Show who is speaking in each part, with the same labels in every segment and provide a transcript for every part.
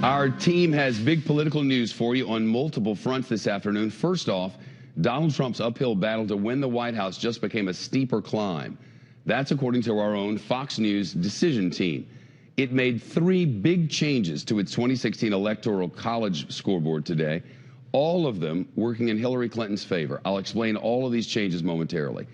Speaker 1: Our team has big political news for you on multiple fronts this afternoon. First off, Donald Trump's uphill battle to win the White House just became a steeper climb. That's according to our own Fox News decision team. It made 3 big changes to its 2016 Electoral College scoreboard today, all of them working in Hillary Clinton's favor. I'll explain all of these changes momentarily.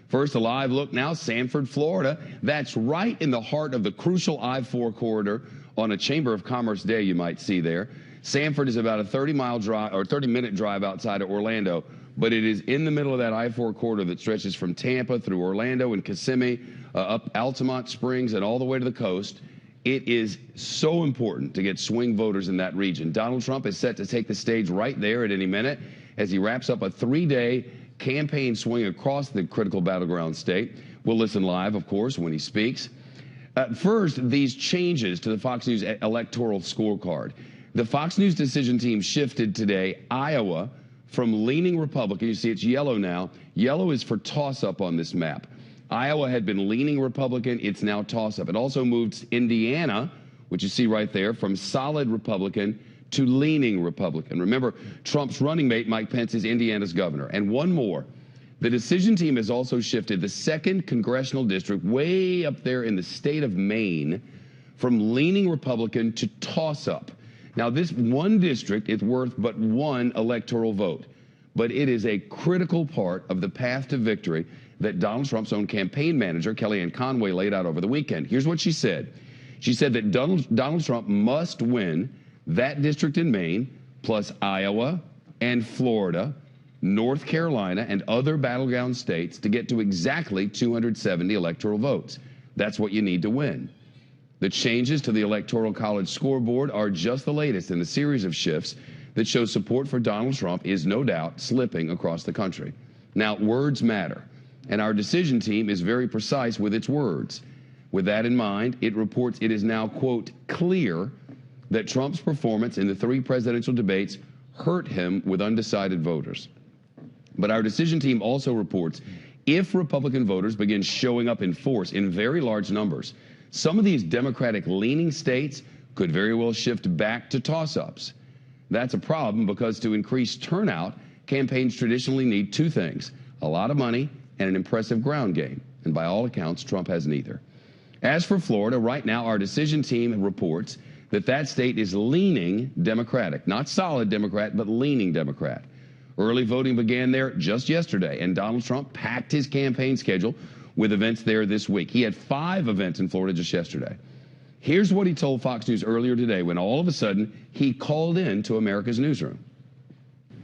Speaker 1: First, a live look now, Sanford, Florida. That's right in the heart of the crucial I-4 corridor on a Chamber of Commerce day, you might see there. Sanford is about a 30-mile drive or 30-minute drive outside of Orlando, but it is in the middle of that I-4 corridor that stretches from Tampa through Orlando and Kissimmee, up Altamont Springs and all the way to the coast. It is so important to get swing voters in that region. Donald Trump is set to take the stage right there at any minute as he wraps up a 3-day campaign swing across the critical battleground state. We'll listen live, of course, when he speaks. First, these changes to the Fox News electoral scorecard. The Fox News decision team shifted today Iowa from leaning Republican. You see it's yellow now. Yellow is for toss-up on this map. Iowa had been leaning Republican. It's now toss-up. It also moved Indiana, which you see right there, from solid Republican to leaning Republican. Remember, Trump's running mate, Mike Pence, is Indiana's governor. And one more. The decision team has also shifted the 2nd congressional district way up there in the state of Maine from leaning Republican to toss-up. Now, this one district is worth but 1 electoral vote, but it is a critical part of the path to victory that Donald Trump's own campaign manager, Kellyanne Conway, laid out over the weekend. Here's what she said. She said that Donald Trump must win that district in Maine, plus Iowa and Florida, North Carolina, and other battleground states to get to exactly 270 electoral votes. That's what you need to win. The changes to the Electoral College scoreboard are just the latest in a series of shifts that show support for Donald Trump is no doubt slipping across the country. Now, words matter, and our decision team is very precise with its words. With that in mind, it reports it is now, quote, clear that Trump's performance in the 3 presidential debates hurt him with undecided voters. But our decision team also reports if Republican voters begin showing up in force in very large numbers, some of these Democratic-leaning states could very well shift back to toss-ups. That's a problem because to increase turnout, campaigns traditionally need 2 things, a lot of money and an impressive ground game. And by all accounts, Trump has neither. As for Florida, right now our decision team reports that state is leaning Democratic, not solid Democrat, but leaning Democrat. Early voting began there just yesterday, and Donald Trump packed his campaign schedule with events there this week. He had 5 events in Florida just yesterday. Here's what he told Fox News earlier today when all of a sudden he called in to America's newsroom.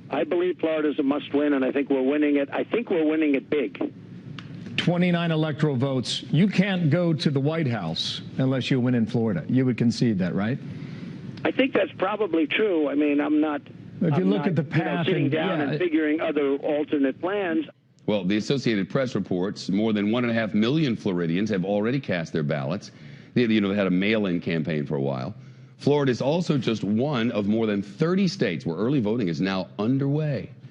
Speaker 2: I believe Florida's a must-win, and I think we're winning it. I think we're winning it big.
Speaker 3: 29 electoral votes. You can't go to the White House unless you win in Florida. You would concede that, right?
Speaker 2: I think that's probably true. I mean, I'm not...
Speaker 3: If you look at the path,
Speaker 2: sitting down and figuring other alternate plans.
Speaker 1: Well, the Associated Press reports more than 1.5 million Floridians have already cast their ballots. They had a mail-in campaign for a while. Florida is also just one of more than 30 states where early voting is now underway.